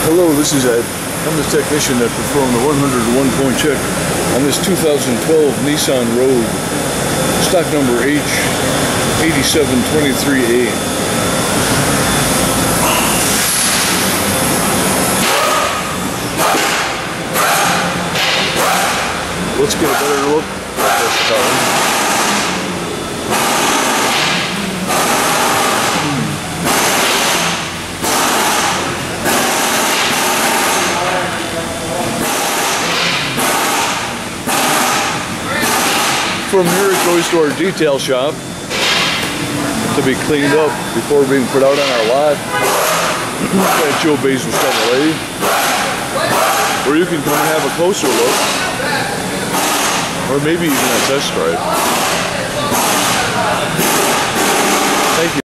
Hello, this is Ed. I'm the technician that performed the 101-point check on this 2012 Nissan Rogue, stock number H8723A. Let's get a better look at this car. From here it goes to our detail shop to be cleaned up before being put out on our lot at Joe Basil Chevrolet, where you can come and have a closer look, or maybe even a test drive.